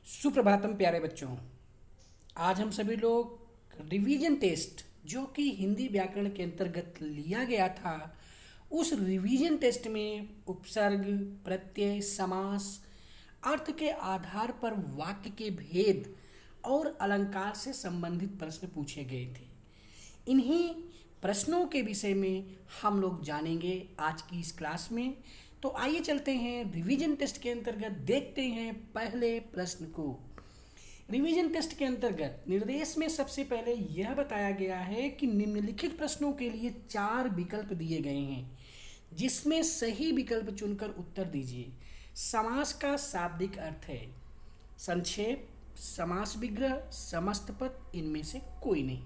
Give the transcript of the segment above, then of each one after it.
सुप्रभातम प्यारे बच्चों। आज हम सभी लोग रिवीजन टेस्ट जो कि हिंदी व्याकरण के अंतर्गत लिया गया था, उस रिवीजन टेस्ट में उपसर्ग, प्रत्यय, समास, अर्थ के आधार पर वाक्य के भेद और अलंकार से संबंधित प्रश्न पूछे गए थे। इन्हीं प्रश्नों के विषय में हम लोग जानेंगे आज की इस क्लास में। तो आइए चलते हैं रिवीजन टेस्ट के अंतर्गत, देखते हैं पहले प्रश्न को। रिवीजन टेस्ट के अंतर्गत निर्देश में सबसे पहले यह बताया गया है कि निम्नलिखित प्रश्नों के लिए 4 विकल्प दिए गए हैं, जिसमें सही विकल्प चुनकर उत्तर दीजिए। समास का शाब्दिक अर्थ है संक्षेप, समास विग्रह, समस्त पद, इनमें से कोई नहीं।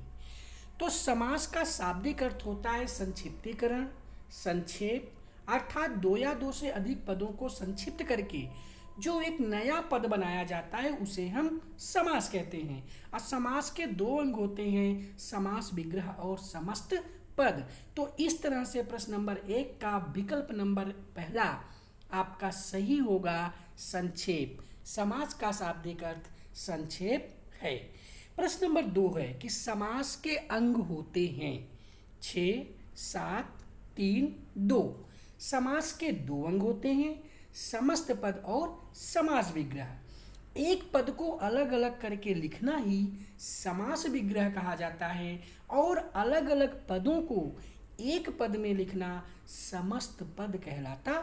तो समास का शाब्दिक अर्थ होता है संक्षिप्तीकरण, संक्षेप, अर्थात 2 या 2 से अधिक पदों को संक्षिप्त करके जो एक नया पद बनाया जाता है उसे हम समास कहते हैं। और समास के 2 अंग होते हैं, समास विग्रह और समस्त पद। तो इस तरह से प्रश्न नंबर 1 का विकल्प नंबर पहला आपका सही होगा, संक्षेप। समास का शाब्दिक अर्थ संक्षेप है। प्रश्न नंबर 2 है कि समास के अंग होते हैं 6, 7, 3, 2। समास के 2 अंग होते हैं, समस्त पद और समास विग्रह। एक पद को अलग अलग करके लिखना ही समास विग्रह कहा जाता है और अलग अलग पदों को एक पद में लिखना समस्त पद कहलाता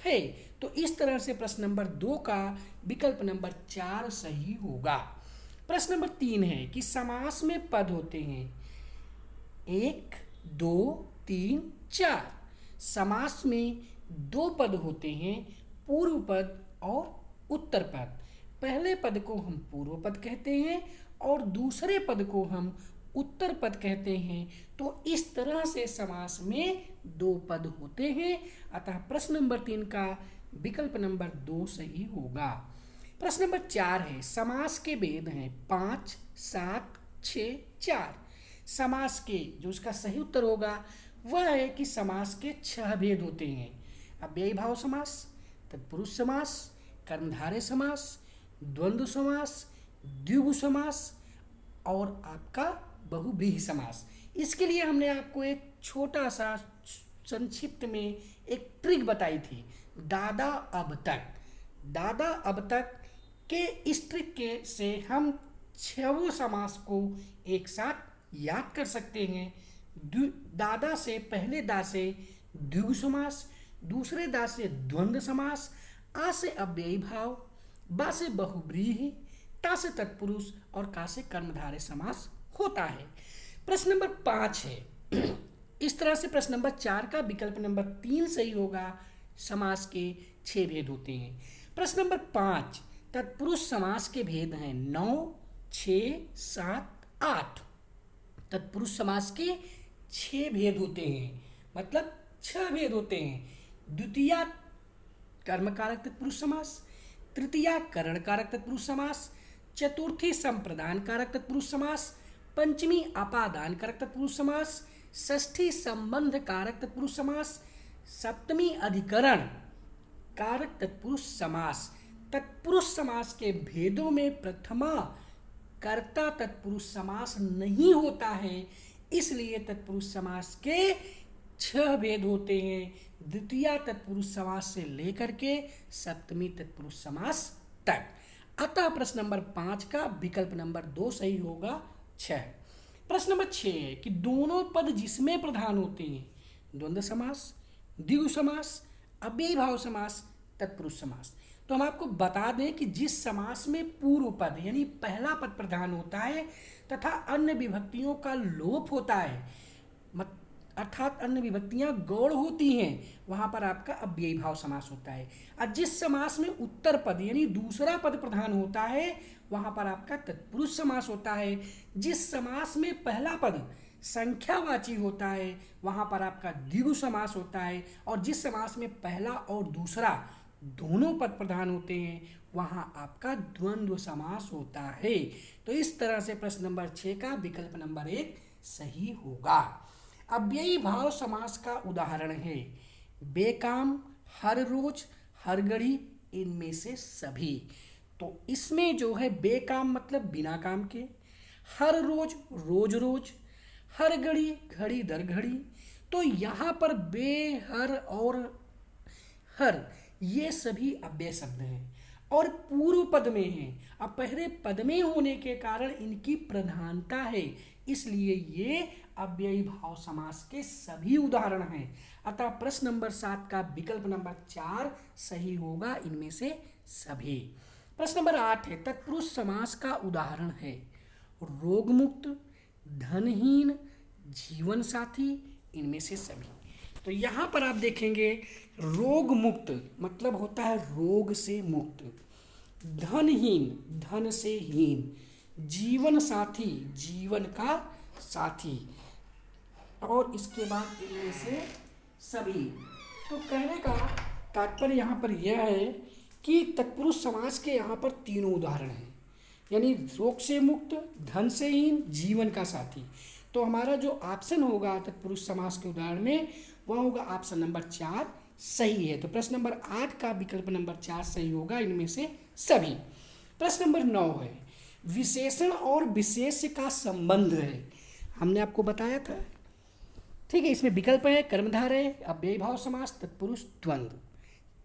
है। तो इस तरह से प्रश्न नंबर 2 का विकल्प नंबर 4 सही होगा। प्रश्न नंबर 3 है कि समास में पद होते हैं 1, 2, 3, 4। समास में 2 पद होते हैं, पूर्व पद और उत्तर पद। पहले पद को हम पूर्व पद कहते हैं और दूसरे पद को हम उत्तर पद कहते हैं। तो इस तरह से समास में 2 पद होते हैं। अतः प्रश्न नंबर 3 का विकल्प नंबर 2 सही होगा। प्रश्न नंबर 4 है, समास के भेद हैं 5, 7, 6, 4। समास के जो उसका सही उत्तर होगा वह है कि समास के 6 भेद होते हैं। अव्ययी भाव समास, तत्पुरुष समास, कर्मधारय समास, द्वंद्व समास, द्विगु समास और आपका बहुव्रीहि समास। इसके लिए हमने आपको एक छोटा सा संक्षिप्त में एक ट्रिक बताई थी, दादा अब तक। दादा अब तक के इस ट्रिक के से हम 6 समास को एक साथ याद कर सकते हैं। दादा से, पहले दा से द्विगु समास, दूसरे दा से द्वंद्व समास, आ से अव्ययी भाव, बा से बहुव्रीहि, ता से तत्पुरुष और का से कर्मधारय समास होता है। प्रश्न नंबर 5 है इस तरह से प्रश्न नंबर 4 का विकल्प नंबर 3 सही होगा। समास के 6 भेद होते हैं। प्रश्न नंबर 5, तत्पुरुष समास के भेद हैं 9, 6, 7, 8। तत्पुरुष समास के 6 भेद होते हैं, मतलब 6 भेद होते हैं। द्वितीया कर्मकारक तत्पुरुष समास, तृतीया करण कारक तत्पुरुष समास, चतुर्थी संप्रदान कारक तत्पुरुष समास, पंचमी अपादान कारक तत्पुरुष समास, षष्ठी संबंध कारक तत्पुरुष समास, सप्तमी अधिकरण कारक तत्पुरुष समास। तत्पुरुष समास के भेदों में प्रथमा कर्ता तत्पुरुष समास नहीं होता है, इसलिए तत्पुरुष समास के 6 भेद होते हैं, द्वितीया तत्पुरुष समास से लेकर के सप्तमी तत्पुरुष समास तक। अतः प्रश्न नंबर 5 का विकल्प नंबर 2 सही होगा, 6। प्रश्न नंबर 6 है कि दोनों पद जिसमें प्रधान होते हैं, द्वंद्व समास, द्विगु समास, अव्ययी भाव समास, तत्पुरुष समास। तो हम आपको बता दें कि जिस समास में पूर्व पद यानी पहला पद प्रधान होता है तथा अन्य विभक्तियों का लोप होता है, अर्थात अन्य विभक्तियां गौण होती हैं, वहां पर आपका अव्ययी भाव समास होता है। और जिस समास में उत्तर पद यानी दूसरा पद प्रधान होता है वहां पर आपका तत्पुरुष समास होता है। जिस समास में पहला पद संख्यावाची होता है वहां पर आपका द्विगु समास होता है। और जिस समास में पहला और दूसरा दोनों पद प्रधान होते हैं वहां आपका द्वंद्व समास होता है। तो इस तरह से प्रश्न नंबर 6 का विकल्प नंबर 1 सही होगा। अव्ययी भाव समास का उदाहरण है बेकाम, हर रोज, हर घड़ी, इनमें से सभी। तो इसमें जो है बेकाम मतलब बिना काम के, हर रोज रोज रोज, हर घड़ी घड़ी दर घड़ी। तो यहाँ पर बे, हर और हर ये सभी अव्यय शब्द हैं और पूर्व पद में हैं। अब पहले पद में होने के कारण इनकी प्रधानता है, इसलिए ये अव्ययी भाव समास के सभी उदाहरण हैं। अतः प्रश्न नंबर 7 का विकल्प नंबर 4 सही होगा इनमें से सभी। प्रश्न नंबर 8 है तत्पुरुष समास का उदाहरण है रोगमुक्त, धनहीन, जीवन साथी, इनमें से सभी। तो यहाँ पर आप देखेंगे रोग मुक्त मतलब होता है रोग से मुक्त, धनहीन धन से हीन, जीवन साथी जीवन का साथी, और इसके बाद इनमें से सभी। तो कहने का तात्पर्य यहाँ पर यह है कि तत्पुरुष समास के यहाँ पर तीनों उदाहरण हैं, यानी रोग से मुक्त, धन से हीन, जीवन का साथी। तो हमारा जो ऑप्शन होगा तत्पुरुष समास के उदाहरण में वह होगा ऑप्शन नंबर 4 सही है। तो प्रश्न नंबर 8 का विकल्प नंबर 4 सही होगा इनमें से सभी। प्रश्न नंबर 9 है विशेषण और विशेष्य का संबंध है, हमने आपको बताया था। ठीक है, इसमें विकल्प है कर्मधारय, अव्ययी भाव समास, तत्पुरुष, द्वंद्व।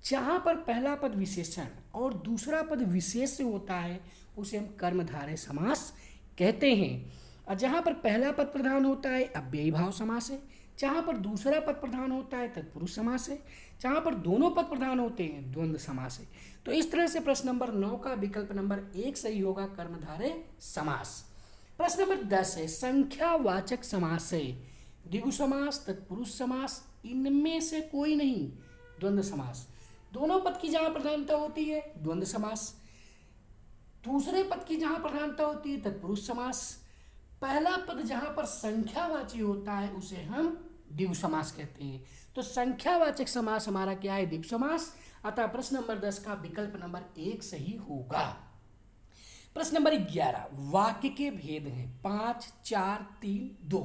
जहाँ पर पहला पद विशेषण और दूसरा पद विशेष्य होता है उसे हम कर्मधारय समास कहते हैं। और जहाँ पर पहला पद प्रधान होता है अव्ययी भाव समास है, जहाँ पर दूसरा पद प्रधान होता है तत्पुरुष समास है, जहाँ पर दोनों पद प्रधान होते हैं द्वंद्व समास है। तो इस तरह से प्रश्न नंबर 9 का विकल्प नंबर 1 सही होगा कर्मधारय समास। प्रश्न नंबर 10 है संख्यावाचक समास है द्विगु समास, तत्पुरुष समास, इनमें से कोई नहीं, द्वंद्व समास। दोनों पद की जहाँ प्रधानता होती है द्वंद्व समास, दूसरे पद की जहाँ प्रधानता होती है तत्पुरुष समास, पहला पद जहाँ पर संख्यावाची होता है उसे हम द्विगु समास कहते हैं। तो संख्यावाचक समास हमारा क्या है? द्विगु समास। अतः प्रश्न नंबर 10 का विकल्प नंबर 1 सही होगा। प्रश्न नंबर 11 वाक्य के भेद हैं 5, 4, 3, 2।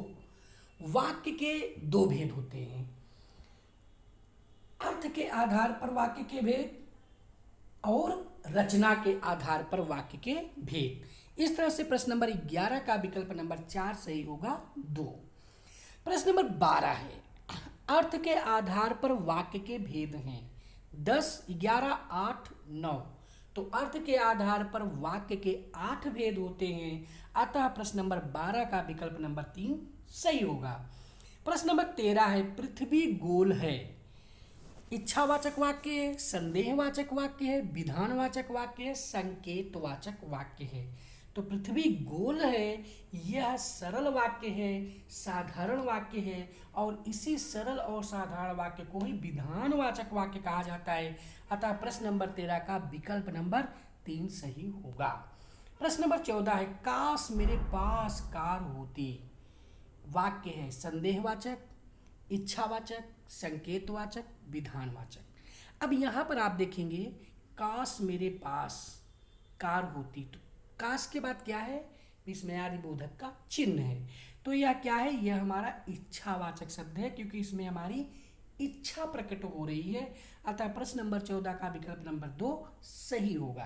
वाक्य के 2 भेद होते हैं, अर्थ के आधार पर वाक्य के भेद और रचना के आधार पर वाक्य के भेद। इस तरह से प्रश्न नंबर 11 का विकल्प नंबर 4 सही होगा 2। प्रश्न नंबर 12 है अर्थ के आधार पर वाक्य के भेद हैं 10, 11, 8, 9। तो अर्थ के आधार पर वाक्य के 8 भेद होते हैं, अतः प्रश्न नंबर 12 का विकल्प नंबर 3 सही होगा। प्रश्न नंबर 13 है पृथ्वी गोल है, इच्छावाचक वाक्य है, संदेहवाचक वाक्य है, विधानवाचक वाक्य है, संकेतवाचक वाक्य है। तो पृथ्वी गोल है यह सरल वाक्य है, साधारण वाक्य है, और इसी सरल और साधारण वाक्य को ही विधानवाचक वाक्य कहा जाता है। अतः प्रश्न नंबर 13 का विकल्प नंबर 3 सही होगा। प्रश्न नंबर 14 है काश मेरे पास कार होती। वाक्य है संदेहवाचक, इच्छावाचक, संकेतवाचक, विधानवाचक। अब यहाँ पर आप देखेंगे काश मेरे पास कार होती, तो काश के बाद क्या है? विस्मयादि बोधक का चिन्ह है। तो यह क्या है? यह हमारा इच्छावाचक शब्द है, क्योंकि इसमें हमारी इच्छा प्रकट हो रही है। अतः प्रश्न नंबर 14 का विकल्प नंबर 2 सही होगा।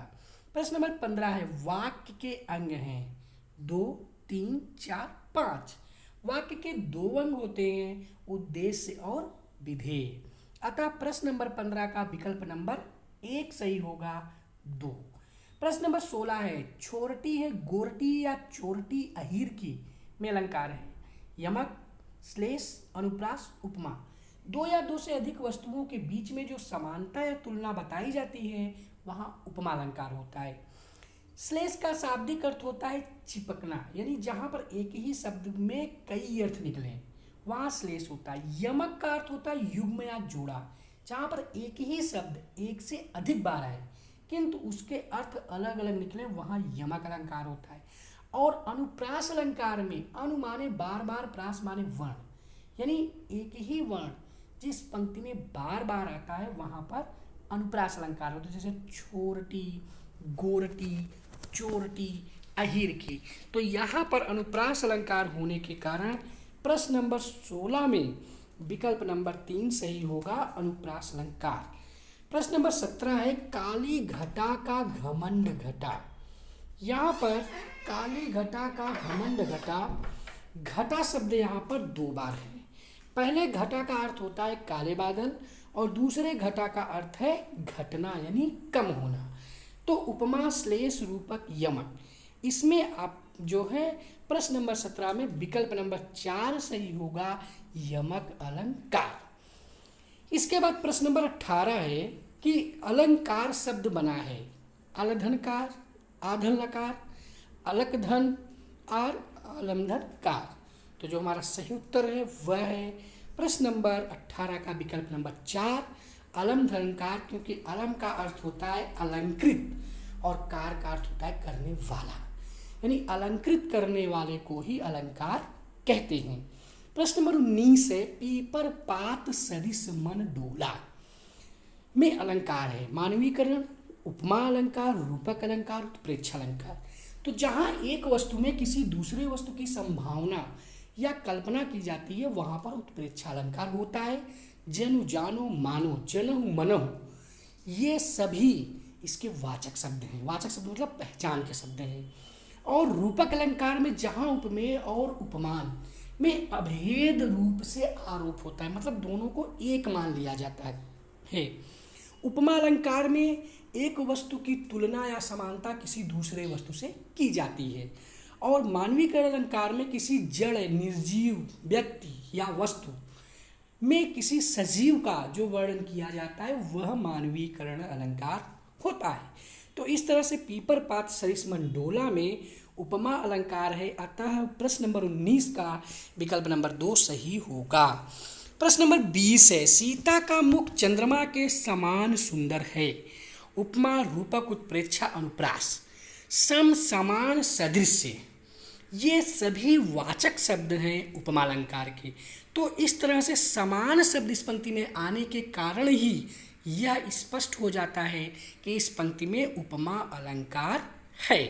प्रश्न नंबर 15 है वाक्य के अंग हैं 2, 3, 4, 5। वाक्य के 2 अंग होते हैं उद्देश्य और विधेय। अतः प्रश्न नंबर 15 का विकल्प नंबर 1 सही होगा 2। प्रश्न नंबर 16 है छोरटी है गोरटी या चोरटी अहीर की में अलंकार है यमक, श्लेष, अनुप्रास, उपमा। 2 या 2 से अधिक वस्तुओं के बीच में जो समानता या तुलना बताई जाती है वहाँ उपमा अलंकार होता है। श्लेष का शाब्दिक अर्थ होता है चिपकना, यानी जहाँ पर एक ही शब्द में कई अर्थ निकले वहाँ श्लेष होता है। यमक का अर्थ होता है युग्म या जोड़ा, जहाँ पर एक ही शब्द एक से अधिक बार आए किंतु उसके अर्थ अलग अलग निकले वहाँ यमक अलंकार होता है। और अनुप्रास अलंकार में अनु माने बार बार, प्रास माने वर्ण, यानी एक ही वर्ण जिस पंक्ति में बार बार आता है वहाँ पर अनुप्रास अलंकार होता है, जैसे छोरटी, गोरटी, चोरटी, अहीर की। तो यहाँ पर अनुप्रास अलंकार होने के कारण प्रश्न नंबर 16 में विकल्प नंबर 3 सही होगा अनुप्रास अलंकार। प्रश्न नंबर 17 है काली घटा का घमंड घटा। यहाँ पर काली घटा का घमंड घटा, घटा शब्द यहाँ पर दो बार है। पहले घटा का अर्थ होता है काले बादल और दूसरे घटा का अर्थ है घटना यानी कम होना। तो उपमा श्लेष रूपक यमक, इसमें आप जो है प्रश्न नंबर 17 में विकल्प नंबर 4 सही होगा, यमक अलंकार। इसके बाद प्रश्न नंबर 18 है कि अलंकार शब्द बना है अलधनकार, आधनकार, अलकधन और अलमधनकार। तो जो हमारा सही उत्तर है वह है प्रश्न नंबर 18 का विकल्प नंबर 4, अलमधनकार, क्योंकि अलम का अर्थ होता है अलंकृत और कार का अर्थ होता है करने वाला, यानी अलंकृत करने वाले को ही अलंकार कहते हैं। प्रश्न नंबर 19 है पीपर पात सरिस मन डोला में अलंकार है मानवीकरण, उपमा अलंकार, रूपक अलंकार, उत्प्रेक्षा अलंकार। तो जहाँ एक वस्तु में किसी दूसरे वस्तु की संभावना या कल्पना की जाती है वहाँ पर उत्प्रेक्षा अलंकार होता है। जनु जानो मानो, जनहु मनहु, ये सभी इसके वाचक शब्द हैं। वाचक शब्द मतलब पहचान के शब्द हैं। और रूपक अलंकार में जहाँ उपमेय और उपमान में अभेद रूप से आरोप होता है, मतलब दोनों को एक मान लिया जाता है। उपमा अलंकार में एक वस्तु की तुलना या समानता किसी दूसरे वस्तु से की जाती है। और मानवीकरण अलंकार में किसी जड़ निर्जीव व्यक्ति या वस्तु में किसी सजीव का जो वर्णन किया जाता है वह मानवीकरण अलंकार होता है। तो इस तरह से पीपर पात सरिस मन डोला में उपमा अलंकार है। अतः प्रश्न नंबर 19 का विकल्प नंबर 2 सही होगा। प्रश्न नंबर 20 है सीता का मुख चंद्रमा के समान सुंदर है। उपमा, रूपक, उत्प्रेक्षा, अनुप्रास, सम, समान, सदृश्य, ये सभी वाचक शब्द हैं उपमा अलंकार के। तो इस तरह से समान शब्द इस पंक्ति में आने के कारण ही यह स्पष्ट हो जाता है कि इस पंक्ति में उपमा अलंकार है।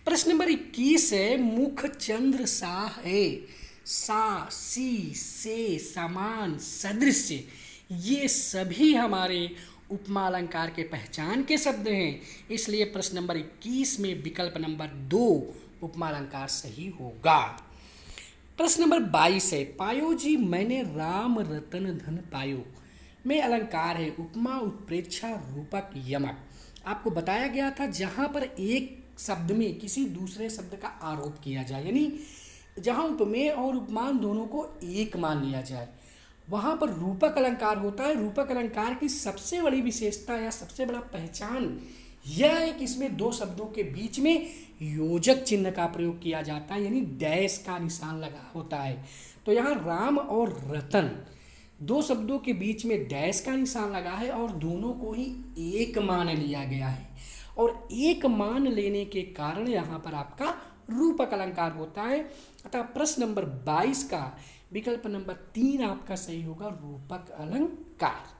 प्रश्न नंबर 21 है मुख चंद्र सा है, सा, सी, से, समान, सदृश्य, ये सभी हमारे उपमा अलंकार के पहचान के शब्द हैं। इसलिए प्रश्न नंबर 21 में विकल्प नंबर 2 उपमा अलंकार सही होगा। प्रश्न नंबर 22 है पायो जी मैंने राम रतन धन पायो में अलंकार है उपमा, उत्प्रेक्षा, रूपक, यमक। आपको बताया गया था जहाँ पर एक शब्द में किसी दूसरे शब्द का आरोप किया जाए, यानी जहाँ उपमेय और उपमान दोनों को एक मान लिया जाए, वहाँ पर रूपक अलंकार होता है। रूपक अलंकार की सबसे बड़ी विशेषता या सबसे बड़ा पहचान यह है कि इसमें दो शब्दों के बीच में योजक चिन्ह का प्रयोग किया जाता है, यानी डैश का निशान लगा होता है। तो यहाँ राम और रतन दो शब्दों के बीच में डैश का निशान लगा है और दोनों को ही एक मान लिया गया है। और एक मान लेने के कारण यहाँ पर आपका रूपक अलंकार होता है। अतः प्रश्न नंबर 22 का विकल्प नंबर 3 आपका सही होगा, रूपक अलंकार।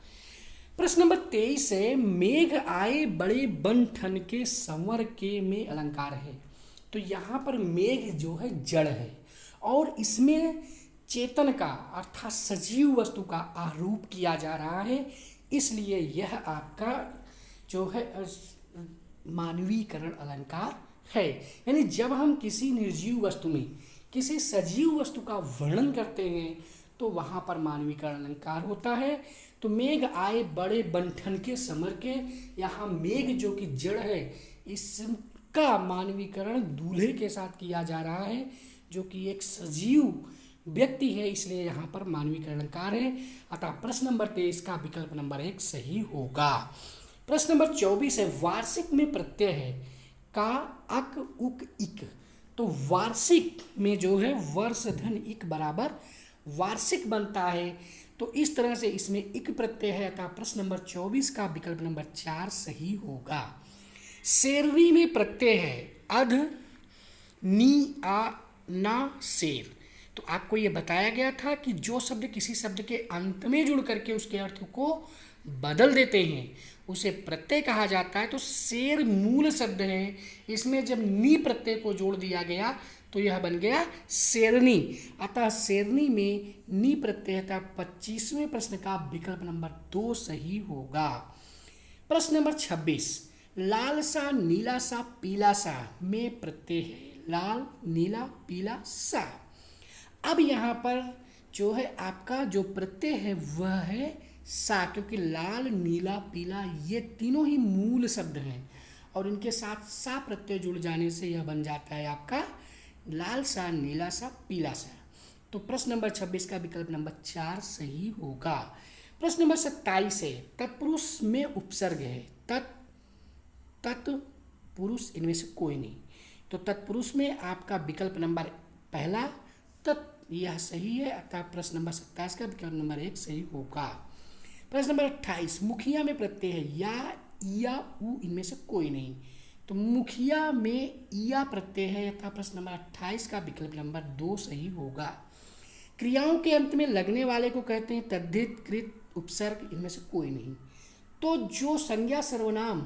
प्रश्न नंबर 23 है मेघ आए बड़े बन ठन के संवर के में अलंकार है। तो यहाँ पर मेघ जो है जड़ है और इसमें चेतन का अर्थात सजीव वस्तु का आरोप किया जा रहा है, इसलिए यह आपका जो है मानवीकरण अलंकार है। यानी जब हम किसी निर्जीव वस्तु में किसी सजीव वस्तु का वर्णन करते हैं तो वहाँ पर मानवीकरण अलंकार होता है। तो मेघ आए बड़े बंठन के समर के, यहाँ मेघ जो कि जड़ है इसका मानवीकरण दूल्हे के साथ किया जा रहा है जो कि एक सजीव व्यक्ति है, इसलिए यहाँ पर मानवीकरण अलंकार है। अतः प्रश्न नंबर 23 का विकल्प नंबर 1 सही होगा। प्रश्न नंबर 24 है वार्षिक में प्रत्यय है का, अक, उक, इक। तो वार्षिक में जो है वर्ष धन इक बराबर वार्षिक बनता है। तो इस तरह से इसमें इक प्रत्यय है, अतः प्रश्न नंबर 24 का विकल्प नंबर 4 सही होगा। शेरनी में प्रत्यय है अध, नी, आ, ना, शेर। तो आपको ये बताया गया था कि जो शब्द किसी शब्द के अंत में जुड़ करके उसके अर्थ को बदल देते हैं उसे प्रत्यय कहा जाता है। तो शेर मूल शब्द है, इसमें जब नी प्रत्यय को जोड़ दिया गया तो यह बन गया शेरनी। अतः शेरनी में नी प्रत्यय था। 25वें प्रश्न का विकल्प नंबर 2 सही होगा। प्रश्न नंबर 26, लाल सा नीला सा पीला सा में प्रत्यय है। लाल नीला पीला सा। अब यहाँ पर जो है आपका जो प्रत्यय है वह है सा, क्योंकि लाल नीला पीला ये तीनों ही मूल शब्द हैं और इनके साथ सा प्रत्यय जुड़ जाने से यह बन जाता है आपका लाल सा नीला सा पीला सा। तो प्रश्न नंबर 26 का विकल्प नंबर 4 सही होगा। प्रश्न नंबर 27 है, तत्पुरुष में उपसर्ग है। तत्पुरुष इनमें से कोई नहीं, तो तत्पुरुष में आपका विकल्प नंबर पहला तत् यह सही है, अतः प्रश्न नंबर 27 का विकल्प नंबर 1 सही होगा। प्रश्न नंबर 28, मुखिया में प्रत्यय है। या उ इनमें से कोई नहीं, तो मुखिया में या प्रत्यय है, अतः प्रश्न नंबर 28 का विकल्प नंबर 2 सही होगा। क्रियाओं के अंत में लगने वाले को कहते हैं तद्धित, कृत, उपसर्ग, इनमें से कोई नहीं। तो जो संज्ञा सर्वनाम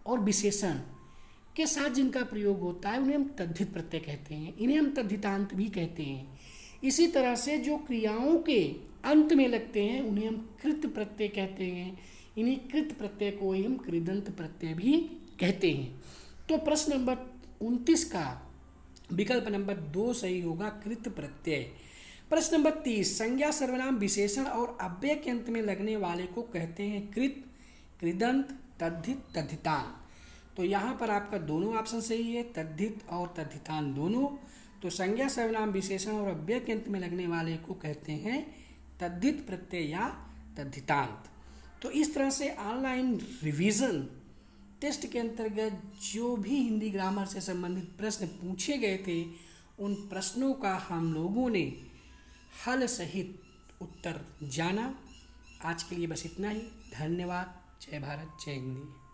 और विशेषण के साथ जिनका प्रयोग होता है उन्हें हम तद्धित प्रत्यय कहते हैं, इन्हें हम तद्धितांत भी कहते हैं। इसी तरह से जो क्रियाओं के अंत में लगते हैं उन्हें हम कृत प्रत्यय कहते हैं, इन्हीं कृत प्रत्यय को ही हम कृदंत प्रत्यय भी कहते हैं। तो प्रश्न नंबर 29 का विकल्प नंबर 2 सही होगा, कृत प्रत्यय। प्रश्न नंबर 30, संज्ञा सर्वनाम विशेषण और अव्यय के अंत में लगने वाले को कहते हैं कृत, कृदंत, तद्धित, तद्धितांत। तो यहाँ पर आपका दोनों ऑप्शन सही है, तद्धित और तद्धितांत दोनों। तो संज्ञा सर्वनाम विशेषण और अव्यय के अंत में लगने वाले को कहते हैं तद्धित प्रत्यय या तद्धितांत। तो इस तरह से ऑनलाइन रिवीजन टेस्ट के अंतर्गत जो भी हिंदी ग्रामर से संबंधित प्रश्न पूछे गए थे उन प्रश्नों का हम लोगों ने हल सहित उत्तर जाना। आज के लिए बस इतना ही। धन्यवाद। जय भारत, जय हिंदी।